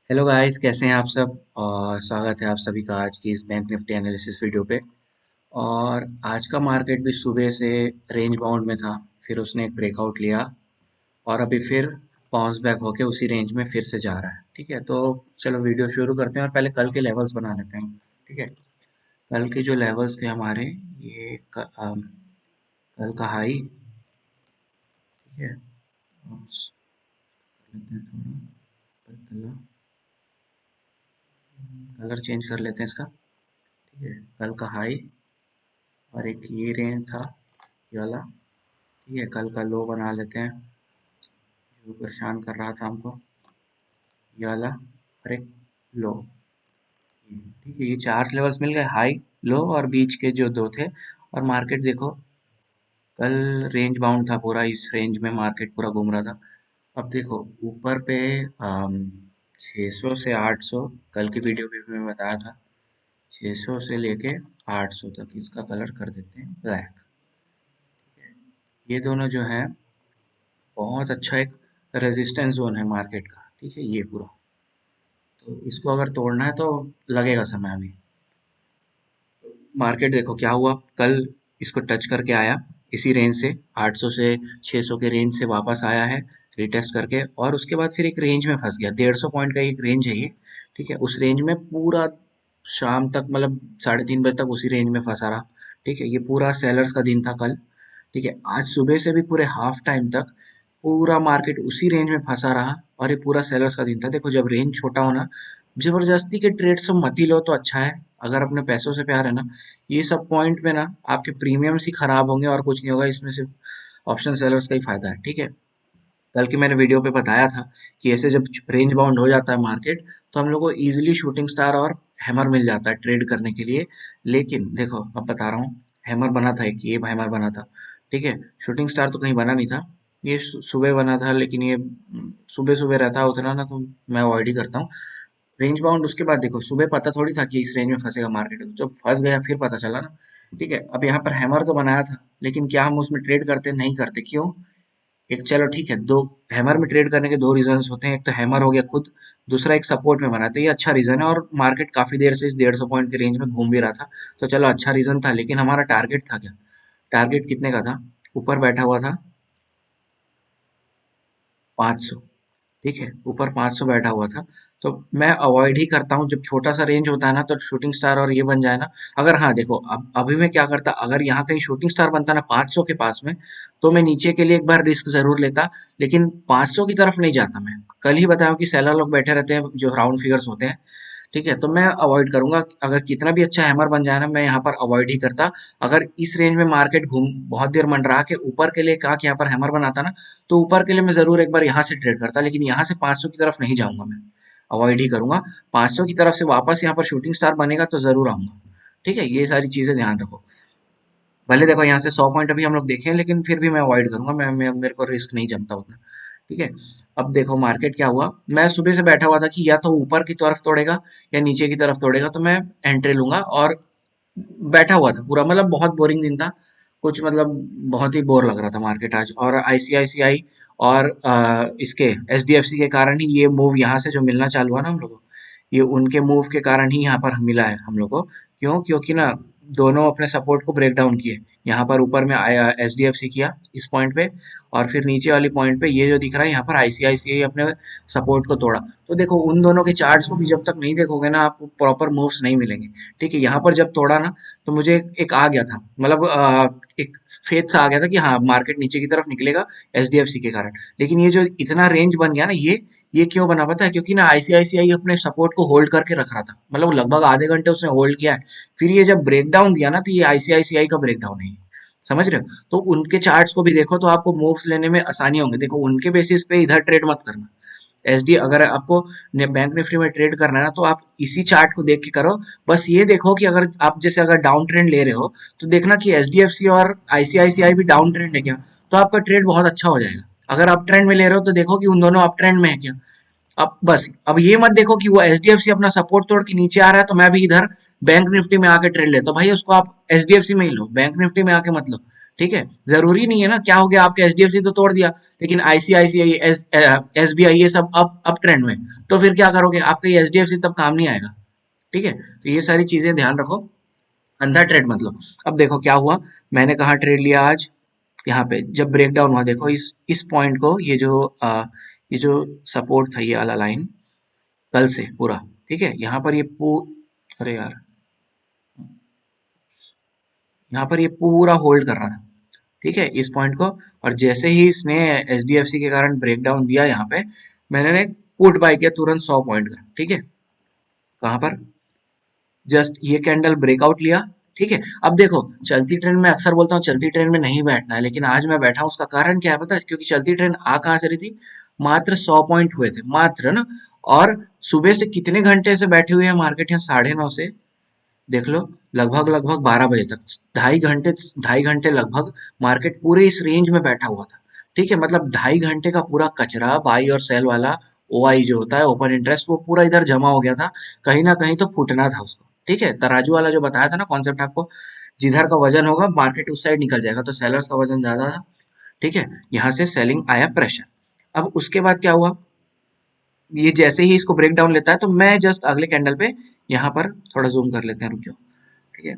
Hello guys, कैसे हैं आप सब। और स्वागत है आप सभी का आज की इस बैंक निफ्टी एनालिसिस वीडियो पे। और आज का मार्केट भी सुबह से रेंज बाउंड में था। फिर उसने एक ब्रेकआउट लिया और अभी फिर बाउंस बैक होके उसी रेंज में फिर से जा रहा है। ठीक है, तो चलो वीडियो शुरू करते हैं और पहले कल के लेवल्स बना लेते हैं। ठीक है, कल के जो लेवल्स थे हमारे, ये कल का हाई। ठीक है, लेते हैं थोड़ा पतला, कलर चेंज कर लेते हैं इसका। ठीक है, कल का हाई और एक ये रेंज था, ये वाला। ठीक है, कल का लो बना लेते हैं, जो परेशान कर रहा था हमको, ये वाला। और एक लो। ठीक है, ये चार लेवल्स मिल गए, हाई, लो और बीच के जो दो थे। और मार्केट देखो, कल रेंज बाउंड था पूरा, इस रेंज में मार्केट पूरा घूम रहा था। अब देखो ऊपर पे 600 से 800, कल की वीडियो में भी मैं बताया था, 600 से लेके 800 तक इसका कलर कर देते हैं ब्लैक। ये दोनों जो है, बहुत अच्छा एक रेजिस्टेंस जोन है मार्केट का। ठीक है, ये पूरा, तो इसको अगर तोड़ना है तो लगेगा समय अभी। मार्केट देखो क्या हुआ, कल इसको टच करके आया, इसी रेंज से 800 से 600 के रेंज से वापस आया है रिटेस्ट करके, और उसके बाद फिर एक रेंज में फंस गया। 150 पॉइंट का एक रेंज है ये। ठीक है, उस रेंज में पूरा शाम तक, मतलब 3:30 बजे तक उसी रेंज में फंसा रहा। ठीक है, ये पूरा सेलर्स का दिन था कल। ठीक है, आज सुबह से भी पूरे हाफ टाइम तक पूरा मार्केट उसी रेंज में फंसा रहा, और ये पूरा सेलर्स का दिन था। देखो, जब रेंज छोटा होना, जबरदस्ती के ट्रेड से मत ही लो तो अच्छा है। अगर अपने पैसों से प्यार है ना, ये सब पॉइंट में ना आपके प्रीमियम्स ही खराब होंगे और कुछ नहीं होगा, इसमें सिर्फ ऑप्शन सेलर्स का ही फायदा है। ठीक है, कल की मैंने वीडियो पे बताया था कि ऐसे जब रेंज बाउंड हो जाता है मार्केट, तो हम लोग को इजीली शूटिंग स्टार और हैमर मिल जाता है ट्रेड करने के लिए। लेकिन देखो, अब बता रहा हूँ, हैमर बना था, एक ये हैमर बना था। ठीक है, शूटिंग स्टार तो कहीं बना नहीं था। ये सुबह बना था, लेकिन ये सुबह सुबह रहता है उतना ना, तो मैं अवॉइड ही करता हूँ। रेंज बाउंड उसके बाद देखो, सुबह पता थोड़ी था कि इस रेंज में फंसेगा मार्केट, जब फंस गया फिर पता चला ना। ठीक है, अब यहाँ पर हैमर तो बनाया था, लेकिन क्या हम उसमें ट्रेड करते नहीं करते, क्यों? एक, चलो ठीक है, दो हैमर में ट्रेड करने के दो रीजंस होते हैं। एक तो हैमर हो गया खुद, दूसरा एक सपोर्ट में बनाते, ये अच्छा रीजन है। और मार्केट काफी देर से इस 150 पॉइंट के रेंज में घूम भी रहा था, तो चलो अच्छा रीजन था। लेकिन हमारा टारगेट था क्या? टारगेट कितने का था? ऊपर बैठा हुआ था 500। ठीक है, ऊपर 500 बैठा हुआ था। तो मैं अवॉइड ही करता हूँ जब छोटा सा रेंज होता है ना, तो शूटिंग स्टार और ये बन जाए ना। अगर, हाँ देखो, अब अभी मैं क्या करता, अगर यहाँ कहीं शूटिंग स्टार बनता ना 500 के पास में, तो मैं नीचे के लिए एक बार रिस्क जरूर लेता। लेकिन 500 की तरफ नहीं जाता मैं। कल ही बताया कि सेलर लोग बैठे रहते हैं, जो राउंड फिगर्स होते हैं। ठीक है, तो मैं अवॉइड करूंगा। अगर कितना भी अच्छा हैमर बन जाए ना, मैं यहाँ पर अवॉइड ही करता। अगर इस रेंज में मार्केट घूम बहुत देर मंडरा के ऊपर के लिए कहा कि यहाँ पर हैमर बनाता ना, तो ऊपर के लिए मैं जरूर एक बार यहाँ से ट्रेड करता। लेकिन यहाँ से 500 की तरफ नहीं जाऊंगा मैं, अवॉइड ही करूंगा। 500 की तरफ से वापस यहाँ पर शूटिंग स्टार बनेगा तो जरूर आऊंगा। ठीक है, ये सारी चीजें ध्यान रखो। भले देखो यहाँ से 100 पॉइंट अभी हम लोग देखे हैं, लेकिन फिर भी मैं अवॉइड करूंगा। मेरे को रिस्क नहीं जमता उतना। ठीक है, अब देखो मार्केट क्या हुआ। मैं सुबह से बैठा हुआ था कि या तो ऊपर की तरफ तोड़ेगा या नीचे की तरफ तोड़ेगा, तो मैं एंट्री लूंगा। और बैठा हुआ था पूरा, मतलब बहुत बोरिंग दिन था। कुछ मतलब बहुत ही बोर लग रहा था मार्केट आज। और आईसीआईसीआई और इसके एचडीएफसी के कारण ही ये मूव यहाँ से जो मिलना चालू हुआ ना हम लोग को, ये उनके मूव के कारण ही यहाँ पर मिला है हम लोग को। क्यों? क्योंकि ना दोनों अपने सपोर्ट को ब्रेक डाउन किए। यहाँ पर ऊपर में आया एचडीएफसी किया इस पॉइंट पे, और फिर नीचे वाली पॉइंट पे ये जो दिख रहा है यहाँ पर आईसीआईसीआई अपने सपोर्ट को तोड़ा। तो देखो, उन दोनों के चार्ट्स को भी जब तक नहीं देखोगे ना, आपको प्रॉपर मूव्स नहीं मिलेंगे। ठीक है, यहाँ पर जब तोड़ा ना, तो मुझे एक आ गया था, मतलब एक फेथ सा आ गया था कि हाँ मार्केट नीचे की तरफ निकलेगा एचडीएफसी के कारण। लेकिन ये जो इतना रेंज बन गया ना, ये क्यों बना पता है? क्योंकि ना आईसीआईसीआई अपने सपोर्ट को होल्ड करके रख रहा था, मतलब लगभग आधे घंटे उसने होल्ड किया है। फिर ये जब ब्रेकडाउन दिया ना, तो ये आईसीआईसीआई का ब्रेकडाउन है, समझ रहे हो? तो उनके चार्ट्स को भी देखो, तो आपको मूव्स लेने में आसानी होंगे। देखो, उनके बेसिस पे इधर ट्रेड मत करना। एसडी अगर आपको बैंक निफ्टी में ट्रेड करना है ना, तो आप इसी चार्ट को देख के करो। बस ये देखो कि अगर आप जैसे अगर डाउन ट्रेंड ले रहे हो, तो देखना कि एचडीएफसी और आईसीआईसीआई भी डाउन ट्रेंड है क्या, तो आपका ट्रेड बहुत अच्छा हो जाएगा। अगर आप ट्रेंड में ले रहे हो, तो देखो कि उन दोनों अप ट्रेंड में है क्या। अब ये मत देखो कि वो एचडीएफसी अपना सपोर्ट तोड़ के नीचे आ रहा है, तो मैं भी इधर बैंक निफ्टी में आके ट्रेड लेता हूँ। भाई उसको आप एचडीएफसी में ही लो, बैंक निफ्टी में आके मत लो। ठीक है, जरूरी नहीं है ना, क्या हो गया आपके एचडीएफसी तो तोड़ दिया, लेकिन आईसीआईसीआई एसबीआई ये सब अप ट्रेंड में, तो फिर क्या करोगे, आपका ये एचडीएफसी तब काम नहीं आएगा। ठीक है, तो ये सारी चीजें ध्यान रखो, अंधा ट्रेड मतलब। अब देखो क्या हुआ, मैंने कहा ट्रेड लिया आज, यहाँ पे जब ब्रेक डाउन हुआ, देखो इस पॉइंट को, ये जो सपोर्ट था, ये वाला लाइन कल से पूरा, ठीक है, यहाँ पर अरे यार, यहाँ पर ये पूरा होल्ड कर रहा था, ठीक है, इस पॉइंट को। और जैसे ही इसने एचडीएफसी के कारण ब्रेकडाउन दिया यहाँ पे, मैंने पुट बाय किया तुरंत 100 पॉइंट का, ठीक है, कहाँ पर, जस्ट ये कैंडल ब्रेकआउट लिया, ठीक है। अब देखो, चलती ट्रेन में अक्सर बोलता हूँ चलती ट्रेन में नहीं बैठना है, लेकिन आज मैं बैठा हूँ, उसका कारण क्या है पता है, क्योंकि चलती ट्रेन आ कहाँ से रही थी, मात्र 100 पॉइंट हुए थे, मात्र ना। और सुबह से कितने घंटे से बैठे हुए हैं मार्केट, यहाँ 9:30 से, देख लो, लगभग लगभग 12 बजे तक, 2.5 घंटे, 2.5 घंटे लगभग मार्केट पूरे इस रेंज में बैठा हुआ था, ठीक है। मतलब 2.5 घंटे का पूरा कचरा, बाई और सेल वाला, ओआई जो होता है ओपन इंटरेस्ट, वो पूरा इधर जमा हो गया था, कहीं ना कहीं तो फूटना था उसको, ठीक है। तराजू वाला जो बताया था ना कॉन्सेप्ट आपको, जिधर का वजन होगा मार्केट उस साइड निकल जाएगा, तो सेलर्स का वजन ज्यादा था, ठीक है, यहाँ से सेलिंग आया प्रेशर। अब उसके बाद क्या हुआ, ये जैसे ही इसको ब्रेक डाउन लेता है, तो मैं जस्ट अगले कैंडल पे यहाँ पर थोड़ा जूम कर लेते हैं, रुक जाओ, ठीक है,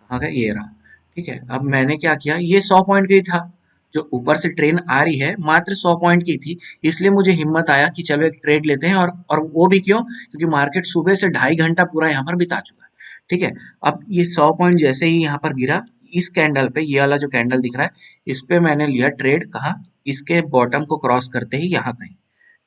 कहाँ गया, ये रहा, ठीक है। अब मैंने क्या किया, ये 100 पॉइंट का ही था, जो ऊपर से ट्रेन आ रही है मात्र 100 पॉइंट की थी, इसलिए मुझे हिम्मत आया कि चलो एक ट्रेड लेते हैं, और वो भी क्यों, क्योंकि मार्केट सुबह से 2.5 घंटा पूरा यहाँ पर बिता चुका है, ठीक है। अब ये 100 पॉइंट जैसे ही यहाँ पर गिरा, इस कैंडल पे, ये वाला जो कैंडल दिख रहा है, इस पे मैंने लिया ट्रेड, कहाँ, इसके बॉटम को क्रॉस करते ही यहाँ कहीं,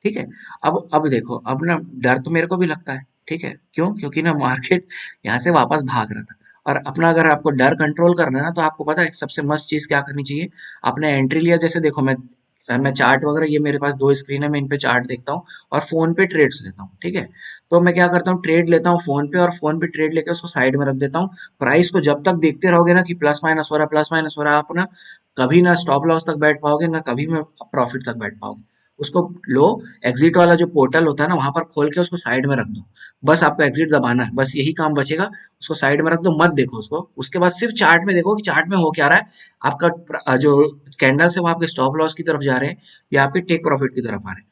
ठीक है। अब देखो, अब ना डर तो मेरे को भी लगता है, ठीक है, क्यों, क्योंकि ना मार्केट यहाँ से वापस भाग रहा था, और अपना अगर आपको डर कंट्रोल करना है ना, तो आपको पता है सबसे मस्त चीज क्या करनी चाहिए, आपने एंट्री लिया, जैसे देखो मैं चार्ट वगैरह, ये मेरे पास दो स्क्रीन है, मैं इन पे चार्ट देखता हूँ और फोन पे ट्रेड्स लेता हूँ, ठीक है। तो मैं क्या करता हूँ, ट्रेड लेता हूँ फोन पे, और फोन पे ट्रेड लेकर उसको साइड में रख देता हूँ, प्राइस को जब तक देखते रहोगे ना कि प्लस माइनस हो रहा है, प्लस माइनस हो रहा है, आप ना कभी ना स्टॉप लॉस तक बैठ पाओगे, ना कभी में प्रॉफिट तक बैठ पाओगे। उसको लो, एग्जिट वाला जो पोर्टल होता है ना, वहां पर खोल के उसको साइड में रख दो, बस आपको एग्जिट दबाना है, बस यही काम बचेगा, उसको साइड में रख दो, मत देखो उसको, उसके बाद सिर्फ चार्ट में देखो कि चार्ट में हो क्या रहा है, आपका जो कैंडल है वो आपके स्टॉप लॉस की तरफ जा रहे हैं या आपके टेक प्रॉफिट की तरफ आ रहे हैं,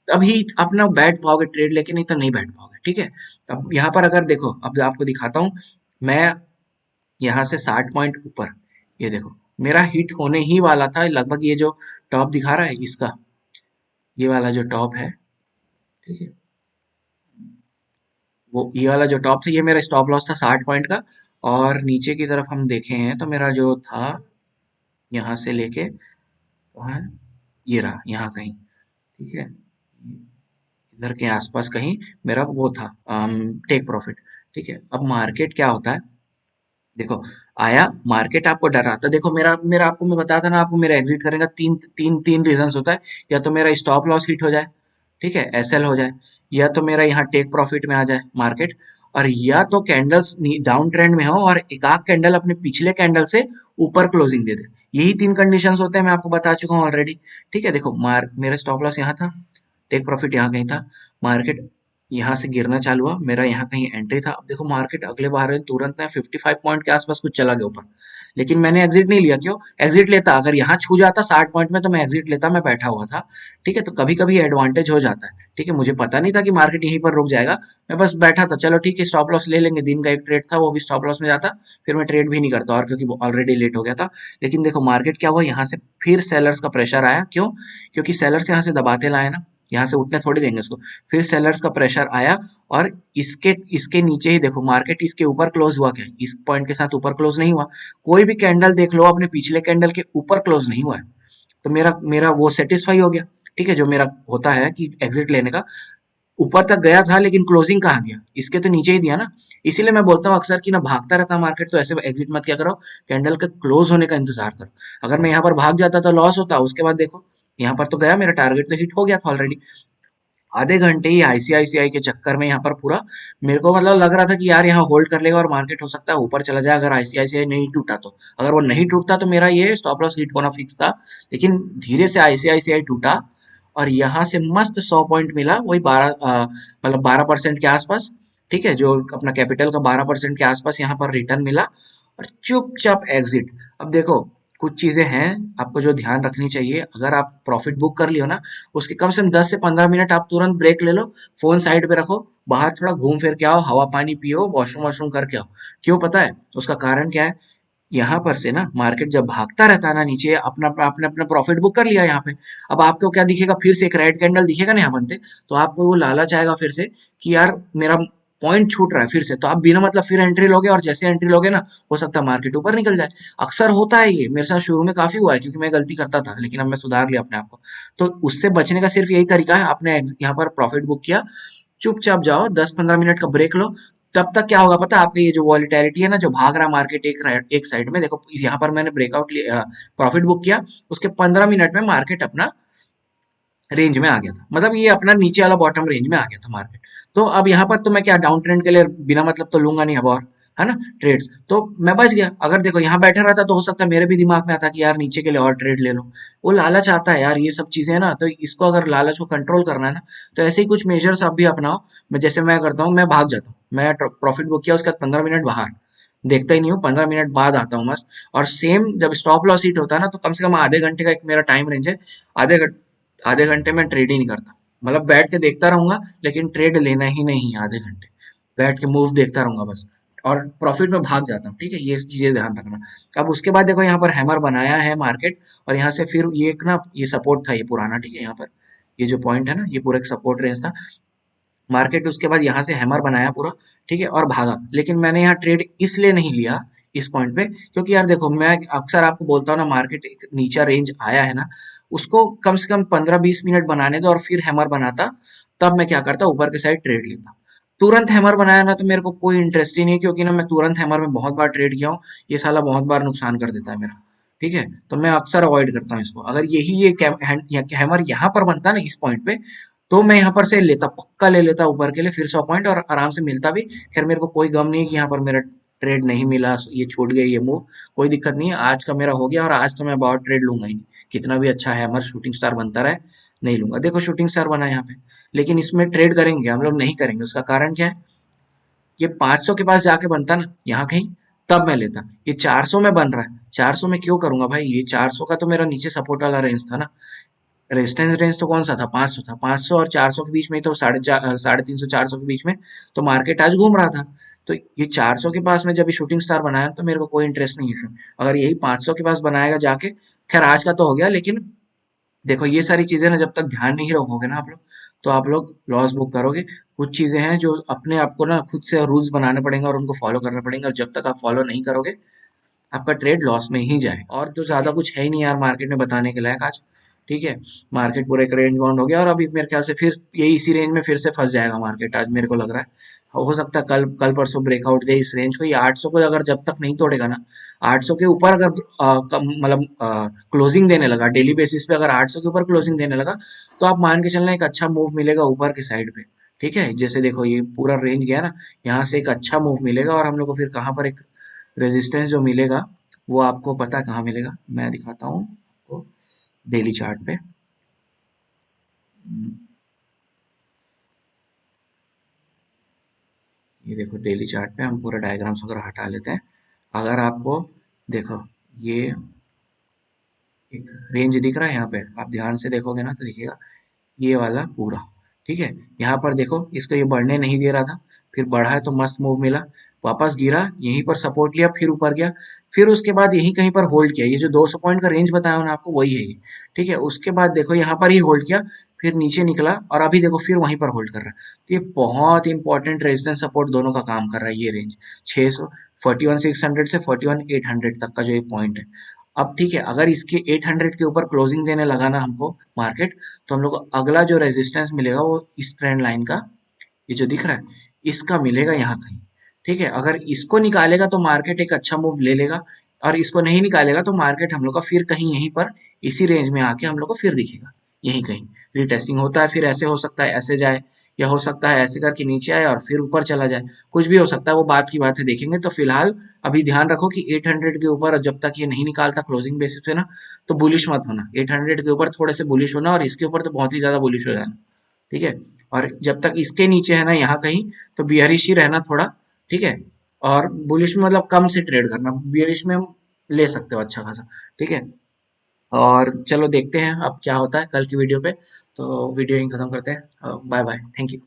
तभी आप ना बैठ पाओगे ट्रेड लेके, नहीं तो नहीं बैठ पाओगे, ठीक है। अब यहाँ पर अगर देखो, अब आपको दिखाता हूँ मैं, यहाँ से 60 पॉइंट ऊपर, ये देखो, मेरा हिट होने ही वाला था लगभग, ये जो टॉप दिखा रहा है इसका, ये वाला जो टॉप है, ठीक है, वो ये वाला जो टॉप था, ये मेरा स्टॉप लॉस था 60 पॉइंट का, और नीचे की तरफ हम देखे हैं तो मेरा जो था, यहाँ से लेके वहाँ, ये रहा यहाँ कहीं, ठीक है, इधर के आसपास कहीं मेरा वो था टेक प्रॉफिट, ठीक है। अब मार्केट क्या होता है, देखो, आया मार्केट आपको डराता, देखो मेरा मेरा आपको मैं बताया था ना, आपको मेरा एग्जिट करेगा, तीन तीन तीन रीजंस होता है, या तो मेरा स्टॉप लॉस हिट हो जाए, ठीक है, एसएल हो जाए, या तो मेरा यहाँ टेक प्रॉफिट में आ जाए मार्केट, और या तो कैंडल्स डाउन ट्रेंड में हो और एक आध कैंडल अपने पिछले कैंडल से ऊपर क्लोजिंग दे दे, यही तीन कंडीशंस होते हैं, मैं आपको बता चुका हूँ ऑलरेडी, ठीक है। देखो मेरा स्टॉप लॉस यहाँ था, टेक प्रॉफिट यहाँ कहीं था, मार्केट यहाँ से गिरना चालू हुआ, मेरा यहाँ कहीं एंट्री था, अब देखो मार्केट अगले बार में तुरंत ना 55 पॉइंट के आसपास कुछ चला गया ऊपर, लेकिन मैंने एग्जिट नहीं लिया, क्यों, एग्जिट लेता अगर यहाँ छू जाता 60 पॉइंट में, तो मैं एग्जिट लेता, मैं बैठा हुआ था, ठीक है। तो कभी कभी एडवांटेज हो जाता है, ठीक है, मुझे पता नहीं था कि मार्केट यहीं पर रुक जाएगा, मैं बस बैठा था, चलो ठीक है, स्टॉप लॉस ले लेंगे, दिन का एक ट्रेड था, वो भी स्टॉप लॉस में जाता, फिर मैं ट्रेड भी नहीं करता, और क्योंकि ऑलरेडी लेट हो गया था। लेकिन देखो मार्केट क्या हुआ, यहाँ से फिर सेलर्स का प्रेशर आया, क्यों, क्योंकि सेलर्स यहाँ से दबाते लाए ना, यहाँ से उठने थोड़ी देंगे उसको, फिर सेलर्स का प्रेशर आया, और इसके इसके नीचे ही देखो मार्केट इसके ऊपर क्लोज हुआ, क्या इस पॉइंट के साथ ऊपर क्लोज नहीं हुआ, कोई भी कैंडल देख लो अपने पिछले कैंडल के ऊपर क्लोज नहीं हुआ है, तो मेरा मेरा वो सेटिस्फाई हो गया, ठीक है, जो मेरा होता है कि एग्जिट लेने का, ऊपर तक गया था लेकिन क्लोजिंग कहाँ दिया, इसके तो नीचे ही दिया ना, इसीलिए मैं बोलता हूँ अक्सर कि ना भागता रहता मार्केट, तो ऐसे एग्जिट मत क्या करो, कैंडल के क्लोज होने का इंतजार करो, अगर मैं यहाँ पर भाग जाता तो लॉस होता, उसके बाद देखो यहाँ पर तो गया, मेरा टारगेट तो हिट हो गया था ऑलरेडी, आधे घंटे ही आईसीआईसीआई के चक्कर में यहाँ पर पूरा, मेरे को मतलब लग रहा था कि यार यहाँ होल्ड कर लेगा और मार्केट हो सकता है ऊपर चला जाए, अगर आईसीआईसीआई नहीं टूटा तो, अगर वो नहीं टूटता तो मेरा ये स्टॉप लॉस हिट होना फिक्स था, लेकिन धीरे से आईसीआईसीआई टूटा, और यहाँ से मस्त 100 पॉइंट मिला, वही 12 मतलब 12% के आसपास, ठीक है, जो अपना कैपिटल का 12% के आसपास यहाँ पर रिटर्न मिला, और चुपचाप एग्जिट। अब देखो कुछ चीजें हैं आपको जो ध्यान रखनी चाहिए। अगर आप प्रॉफिट बुक कर लियो ना, उसके कम से कम 10 से 15 मिनट आप तुरंत ब्रेक ले लो, फोन साइड पे रखो, बाहर थोड़ा घूम फिर के आओ, हवा पानी पियो, वॉशरूम वॉशरूम करके आओ। क्यों पता है उसका कारण क्या है? यहाँ पर से ना मार्केट जब भागता रहता है ना नीचे, अपना आपने अपना प्रॉफिट बुक कर लिया यहाँ पे, अब आपको क्या दिखेगा, फिर से एक रेड कैंडल दिखेगा ना यहाँ बनते, तो आपको वो लालच आएगा फिर से कि यार मेरा पॉइंट छूट रहा है फिर से, तो आप बिना मतलब फिर एंट्री लोगे, और जैसे एंट्री लोगे ना, हो सकता है मार्केट ऊपर निकल जाए। अक्सर होता है ये, मेरे साथ शुरू में काफी हुआ है, क्योंकि मैं गलती करता था, लेकिन अब मैं सुधार लिया अपने आप को। तो उससे बचने का सिर्फ यही तरीका है, आपने यहाँ पर प्रॉफिट बुक किया, चुपचाप जाओ, 10-15 मिनट का ब्रेक लो। तब तक क्या होगा पता है? आपका ये जो वॉलिटैलिटी है ना, जो भाग रहा मार्केट एक साइड में, देखो यहाँ पर मैंने ब्रेकआउट लिया, प्रॉफिट बुक किया, उसके 15 मिनट में मार्केट अपना रेंज में आ गया था, मतलब ये अपना नीचे वाला बॉटम रेंज में आ गया था मार्केट। तो अब यहाँ पर तो मैं क्या डाउन ट्रेंड के लिए बिना मतलब तो लूंगा नहीं अब, और है ना ट्रेड्स, तो मैं बच गया। अगर देखो यहाँ बैठा रहता तो हो सकता है मेरे भी दिमाग में आता कि यार नीचे के लिए और ट्रेड ले लो। वो लालच आता है यार, ये सब चीजें ना, तो इसको अगर लालच को कंट्रोल करना है ना, तो ऐसे ही कुछ मेजर्स आप भी अपनाओ। मैं जैसे मैं करता हूँ, मैं भाग जाता हूँ, मैं प्रॉफिट बुक किया, उसके बाद 15 मिनट बाहर, देखता ही नहीं हूँ, 15 मिनट बाद आता हूँ मस्त। और सेम जब स्टॉप लॉस हिट होता है ना, तो कम से कम आधे घंटे का एक मेरा टाइम रेंज है, आधे आधे घंटे में ट्रेड ही नहीं करता, मतलब बैठ के देखता रहूंगा, लेकिन ट्रेड लेना ही नहीं है आधे घंटे, बैठ के मूव देखता रहूंगा बस, और प्रॉफिट में भाग जाता हूँ। ठीक है, ये चीजें ध्यान रखना। अब उसके बाद देखो यहाँ पर हैमर बनाया है मार्केट, और यहाँ से फिर ये एक ना, ये सपोर्ट था ये पुराना, ठीक है, यहाँ पर ये जो पॉइंट है ना, ये पूरा एक सपोर्ट रेंज था। मार्केट उसके बाद यहाँ से हैमर बनाया पूरा, ठीक है, और भागा। लेकिन मैंने यहाँ ट्रेड इसलिए नहीं लिया इस पॉइंट पे, क्योंकि यार देखो मैं अक्सर आपको बोलता हूँ ना, मार्केट एक नीचा रेंज आया है ना, उसको कम से कम 15-20 मिनट बनाने दो, और फिर हैमर बनाता, तब मैं क्या करता, ऊपर के साइड ट्रेड लेता। तुरंत हैमर बनाया ना, तो मेरे को कोई इंटरेस्ट ही नहीं है, क्योंकि ना मैं तुरंत हैमर में बहुत बार ट्रेड किया हूँ, ये साला बहुत बार नुकसान कर देता है मेरा। ठीक है, तो मैं अक्सर अवॉइड करता हूँ इसको। अगर यही ये हैमर यहाँ पर बनता ना इस पॉइंट पे, तो मैं यहाँ पर से लेता, पक्का ले लेता ऊपर के लिए फिर 100 पॉइंट, और आराम से मिलता भी। खैर मेरे को कोई गम नहीं है कि यहाँ पर मेरा ट्रेड नहीं मिला, ये छूट गई ये मूव, कोई दिक्कत नहीं है, आज का मेरा हो गया, और आज तो मैं बहुत ट्रेड लूंगा ही नहीं, कितना भी अच्छा है हमारा शूटिंग स्टार बनता रहे, नहीं लूंगा। देखो शूटिंग स्टार बना है यहाँ पे, लेकिन इसमें ट्रेड करेंगे हम लोग, नहीं करेंगे। उसका कारण क्या है? ये 500 के पास जाके बनता ना यहाँ कहीं, तब मैं लेता। ये 400 में बन रहा है, 400 में क्यों करूंगा भाई? ये 400 का तो मेरा नीचे सपोर्ट वाला रेंज था ना, रेजिस्टेंस रेंज तो कौन सा था, 500 था, 500 और 400 के बीच में, तो 350 400 के बीच में तो मार्केट आज घूम रहा था। तो ये 400 के पास में जब ये शूटिंग स्टार बनाया, तो मेरे को कोई इंटरेस्ट नहीं है इसमें। अगर यही 500 के पास बनाएगा जाके, खैर आज का तो हो गया, लेकिन देखो ये सारी चीजें ना, जब तक ध्यान नहीं रखोगे ना आप लोग, तो आप लोग लॉस बुक करोगे। कुछ चीजें हैं जो अपने आप को ना खुद से रूल्स बनाने पड़ेंगे, और उनको फॉलो करना पड़ेंगे, और जब तक आप फॉलो नहीं करोगे, आपका ट्रेड लॉस में ही जाए। और तो ज्यादा कुछ है ही नहीं यार मार्केट में बताने के लायक आज। ठीक है, मार्केट पूरा एक रेंज बाउंड हो गया, और अभी मेरे ख्याल से फिर यही इसी रेंज में फिर से फंस जाएगा मार्केट आज, मेरे को लग रहा है। हो सकता है कल कल परसों ब्रेकआउट दे इस रेंज को, ये 800 को अगर जब तक नहीं तोड़ेगा ना, 800 के ऊपर अगर मतलब क्लोजिंग देने लगा डेली बेसिस पे, अगर 800 के ऊपर क्लोजिंग देने लगा, तो आप मान के चलना एक अच्छा मूव मिलेगा ऊपर के साइड पे। ठीक है, जैसे देखो ये पूरा रेंज गया ना, यहाँ से एक अच्छा मूव मिलेगा, और हम लोग को फिर कहाँ पर एक रेजिस्टेंस जो मिलेगा, वो आपको पता है कहाँ मिलेगा, मैं दिखाता हूँ आपको डेली चार्ट पे। ये देखो डेली चार्ट पे, हम पूरा डायग्राम्स वगैरह हटा लेते हैं। अगर आपको देखो ये एक रेंज दिख रहा है यहाँ पे, आप ध्यान से देखोगे ना तो दिखेगा, ये वाला पूरा। ठीक है, यहाँ पर देखो इसको ये बढ़ने नहीं दे रहा था, फिर बढ़ा है तो मस्त मूव मिला, वापस गिरा, यहीं पर सपोर्ट लिया, फिर ऊपर गया, फिर उसके बाद यहीं कहीं पर होल्ड किया, ये जो 200 पॉइंट का रेंज बताया मैंने आपको, वही है ये। ठीक है, उसके बाद देखो यहाँ पर ही होल्ड किया, फिर नीचे निकला, और अभी देखो फिर वहीं पर होल्ड कर रहा है। तो ये बहुत इंपॉर्टेंट रेजिस्टेंस सपोर्ट दोनों का काम कर रहा है ये रेंज, 600 41,600 से 41,800 तक का जो ये पॉइंट है। अब ठीक है, अगर इसके 800 के ऊपर क्लोजिंग देने लगा ना हमको मार्केट, तो हम लोग को अगला जो रेजिस्टेंस मिलेगा, वो इस ट्रेंड लाइन का, ये जो दिख रहा है, इसका मिलेगा यहाँ कहीं। ठीक है, अगर इसको निकालेगा तो मार्केट एक अच्छा मूव ले लेगा, और इसको नहीं निकालेगा तो मार्केट हम लोग का फिर कहीं यहीं पर इसी रेंज में आके हम लोग को फिर दिखेगा, यहीं कहीं रीटेस्टिंग होता है, फिर ऐसे हो सकता है ऐसे जाए, या हो सकता है ऐसे करके नीचे आए और फिर ऊपर चला जाए, कुछ भी हो सकता है, वो बात की बात है, देखेंगे। तो फिलहाल अभी ध्यान रखो कि 800 के ऊपर जब तक ये नहीं निकालता क्लोजिंग बेसिस पे ना, तो बुलिश मत होना, 800 के ऊपर थोड़े से बुलिश होना, और इसके ऊपर तो बहुत ही ज्यादा बुलिश हो जाना। ठीक है, और जब तक इसके नीचे है ना यहाँ कहीं, तो बियरिश ही रहना थोड़ा। ठीक है, और बुलिश में मतलब कम से ट्रेड करना, बियरिश में हम ले सकते हो अच्छा खासा। ठीक है, और चलो देखते हैं अब क्या होता है कल की वीडियो पे। तो वीडियो यहीं खत्म करते हैं। Bye bye, thank you.